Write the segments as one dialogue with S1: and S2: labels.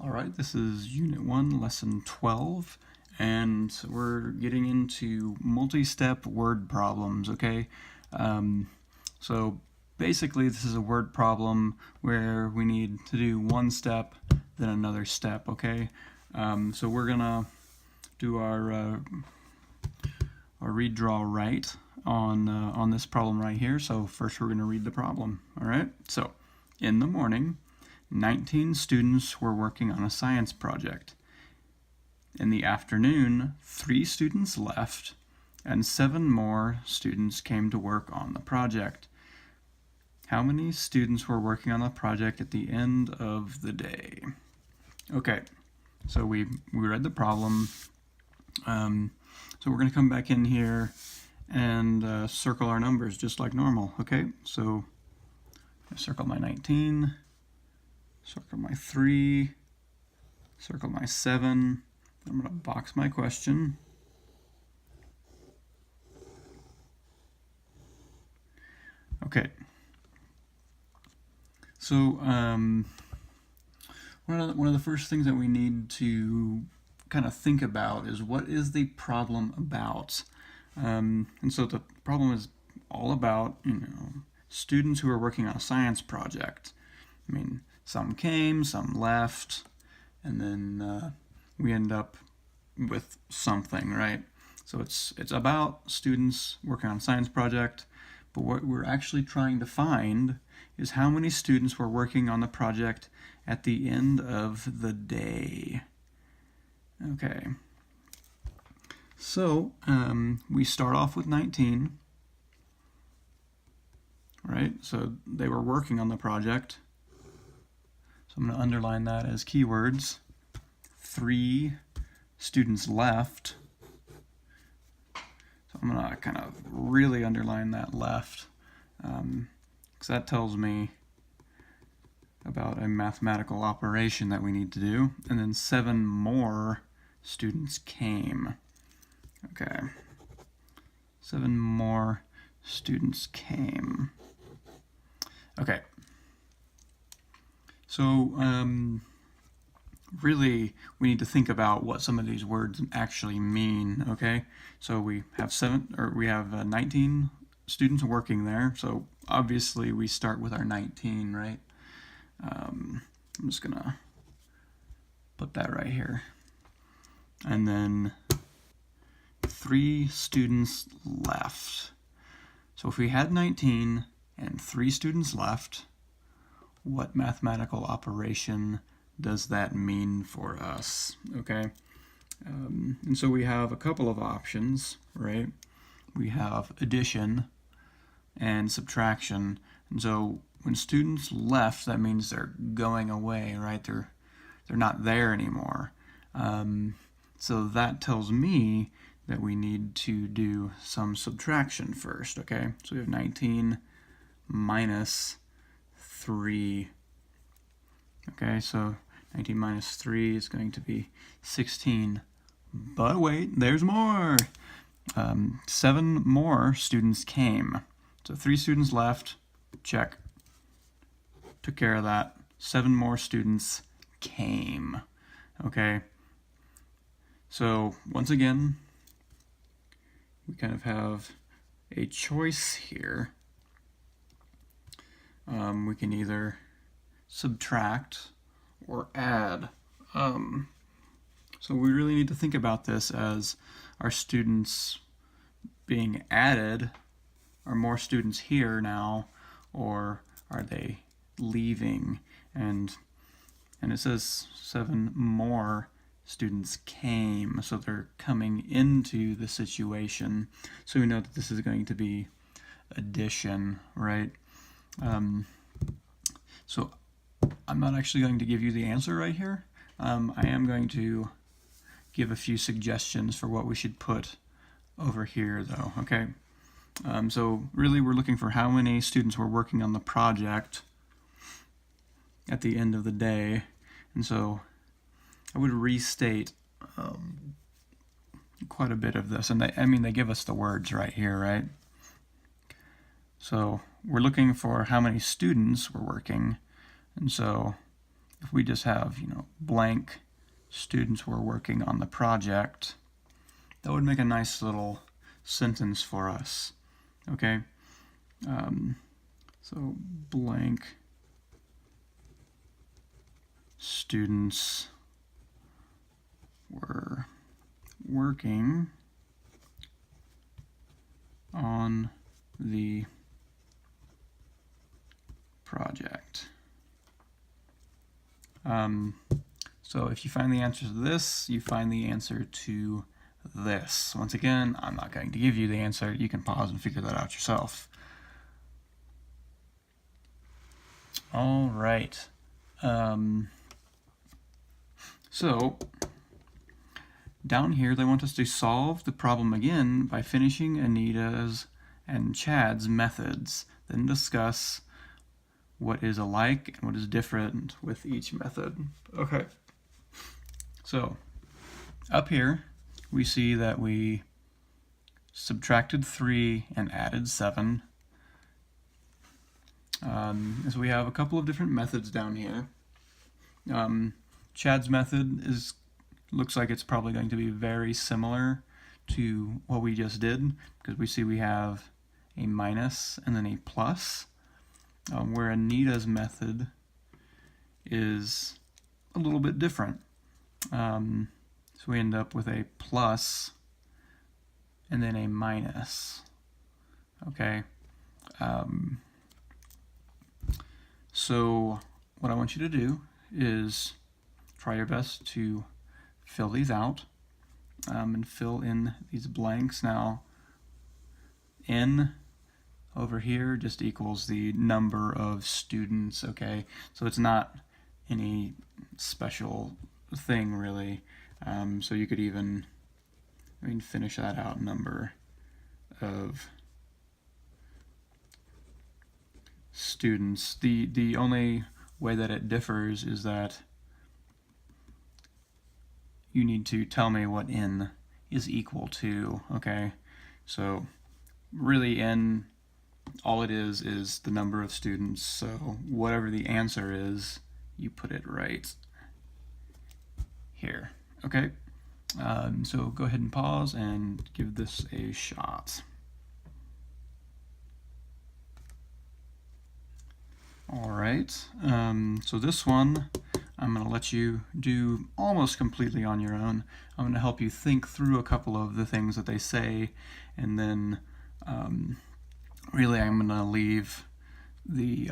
S1: All right, this is Unit 1, Lesson 12, and we're getting into multi-step word problems, okay? So basically this is a word problem where we need to do one step, then another step, okay? So we're gonna do our read, draw, write on this problem right here. So first we're gonna read the problem, all right? So, in the morning, 19 students were working on a science project. In the afternoon, 3 students left, and 7 more students came to work on the project. How many students were working on the project at the end of the day? Okay, so we read the problem. So we're going to come back in here and circle our numbers just like normal, okay? So I circle my 19. Circle my 3, circle my 7. I'm going to box my question. Okay. So one of the first things that we need to kind of think about is what is the problem about? And so the problem is all about, students who are working on a science project. I mean, some came, some left, and then we end up with something, right? So it's about students working on a science project, but what we're actually trying to find is how many students were working on the project at the end of the day. Okay. So we start off with 19, right? So they were working on the project. So I'm going to underline that as keywords. 3 students left. So I'm going to kind of really underline that left, because that tells me about a mathematical operation that we need to do. And then 7 more students came. Okay. 7 more students came. Okay. So really we need to think about what some of these words actually mean, okay? So we have 19 students working there, so obviously we start with our 19, right? I'm just gonna put that right here. And then 3 students left. So if we had 19 and 3 students left, what mathematical operation does that mean for us? Okay, and so we have a couple of options, right? We have addition and subtraction. And so when students left, that means they're going away, right? They're not there anymore. So that tells me that we need to do some subtraction first, okay? So we have 19 minus 3. Okay, so 19 minus 3 is going to be 16. But wait, there's more. 7 more students came. So 3 students left. Check. Took care of that. 7 more students came. Okay. So once again, we kind of have a choice here. We can either subtract or add. So we really need to think about this as our students being added. Are more students here now, or are they leaving? And it says 7 more students came, so they're coming into the situation. So we know that this is going to be addition, right? So I'm not actually going to give you the answer right here. I am going to give a few suggestions for what we should put over here though, okay? So really we're looking for how many students were working on the project at the end of the day. And so I would restate quite a bit of this. And they give us the words right here, right? So we're looking for how many students were working. And so if we just have, blank students were working on the project, that would make a nice little sentence for us, okay? So blank students were working on the project. So if you find the answer to this, you find the answer to this. Once again, I'm not going to give you the answer. You can pause and figure that out yourself. All right. So down here, they want us to solve the problem again by finishing Anita's and Chad's methods, then discuss what is alike and what is different with each method. Okay. So up here, we see that we subtracted 3 and added 7. So we have a couple of different methods down here. Chad's method looks like it's probably going to be very similar to what we just did, because we see we have a minus and then a plus, where Anita's method is a little bit different. So we end up with a plus and then a minus. Okay. So what I want you to do is try your best to fill these out and fill in these blanks. Now, n over here just equals the number of students, okay? So it's not any special thing really. So you could even, finish that out, number of students. The only way that it differs is that you need to tell me what n is equal to, okay? So really n, all it is the number of students, so whatever the answer is, you put it right here, okay? So go ahead and pause and give this a shot. All right, so this one I'm going to let you do almost completely on your own. I'm going to help you think through a couple of the things that they say, and then really I'm going to leave the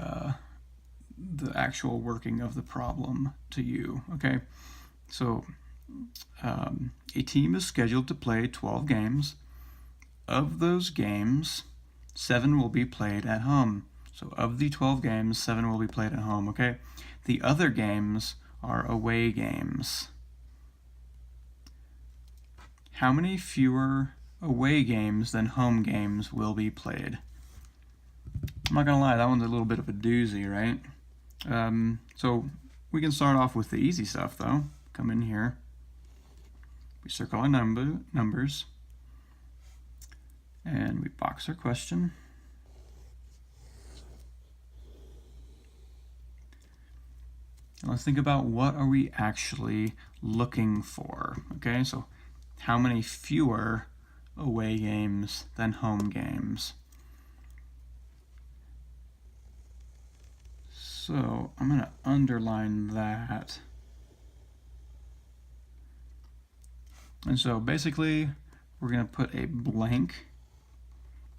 S1: actual working of the problem to you, okay? So a team is scheduled to play 12 games. Of those games, 7 will be played at home. So of the 12 games, 7 will be played at home, okay? The other games are away games. How many fewer away games than home games will be played? I'm not gonna lie, that one's a little bit of a doozy, right? So we can start off with the easy stuff though. Come in here, we circle our numbers, and we box our question. And let's think about what are we actually looking for, okay? So how many fewer away games than home games? So I'm going to underline that. And so basically we're going to put a blank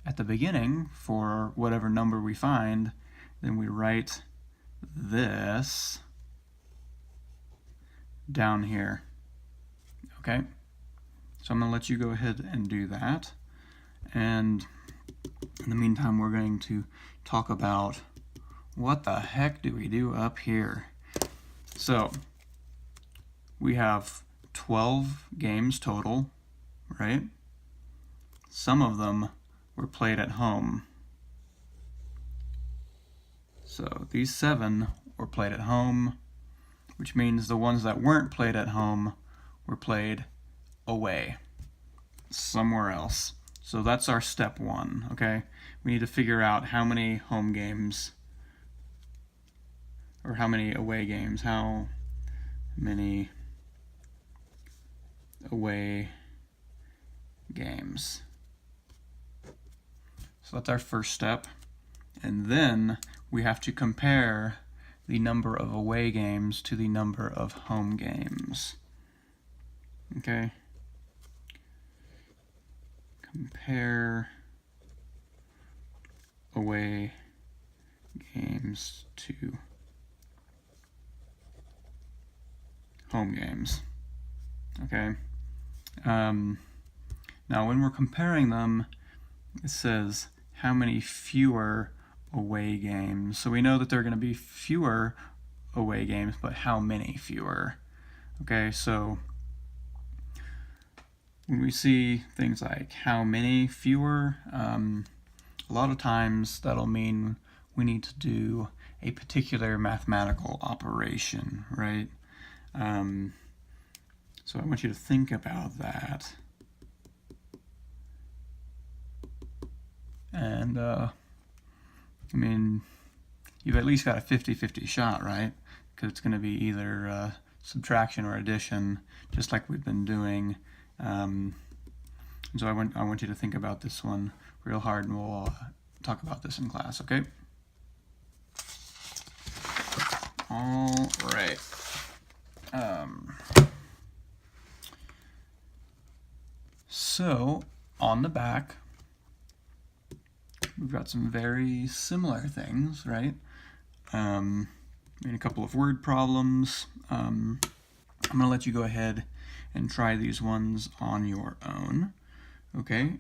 S1: at the beginning for whatever number we find. Then we write this down here, okay? So I'm going to let you go ahead and do that. And in the meantime, we're going to talk about what the heck do we do up here. So we have 12 games total, right? Some of them were played at home. So these 7 were played at home, which means the ones that weren't played at home were played away, somewhere else. So that's our step 1, okay? We need to figure out how many home games or how many away games? How many away games? So that's our first step. And then we have to compare the number of away games to the number of home games. Okay? Compare away games to home games. Okay? Now when we're comparing them, it says how many fewer away games. So we know that there are going to be fewer away games, but how many fewer? Okay, so when we see things like how many fewer, a lot of times that'll mean we need to do a particular mathematical operation, right? So I want you to think about that. And, I mean, you've at least got a 50-50 shot, right? Because it's going to be either subtraction or addition, just like we've been doing. So I want you to think about this one real hard, and we'll talk about this in class, okay? All right. So on the back, we've got some very similar things, right? And a couple of word problems. I'm going to let you go ahead and try these ones on your own. Okay,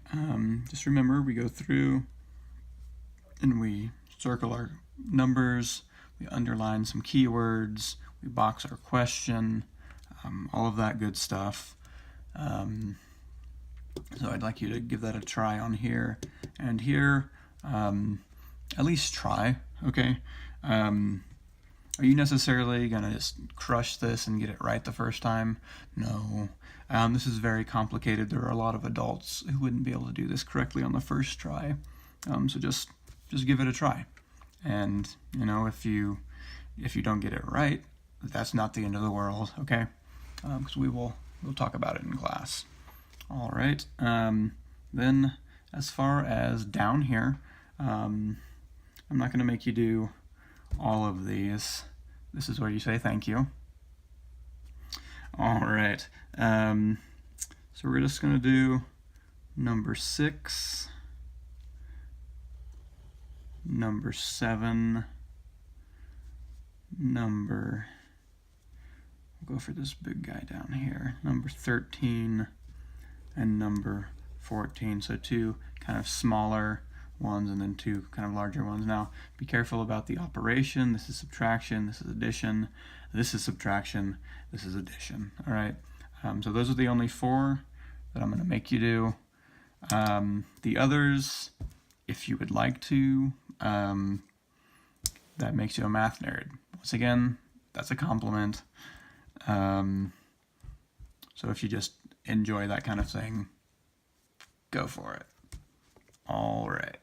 S1: just remember, we go through and we circle our numbers, we underline some keywords, we box our question, all of that good stuff. So I'd like you to give that a try on here and here. At least try, okay? Are you necessarily going to just crush this and get it right the first time? No. This is very complicated. There are a lot of adults who wouldn't be able to do this correctly on the first try. So just give it a try. And, you know, if you don't get it right, that's not the end of the world, okay? Because we'll talk about it in class. All right. Then as far as down here, I'm not going to make you do all of these. This is where you say thank you. All right. So we're just going to do number 6, number 7, we'll go for this big guy down here, number 13, and number 14. So 2 kind of smaller ones and then 2 kind of larger ones. Now be careful about the operation. This is subtraction, this is addition, this is subtraction, this is addition. All right, so those are the only 4 that I'm going to make you do. The others, if you would like to, that makes you a math nerd. Once again, that's a compliment. So if you just enjoy that kind of thing, go for it. All right.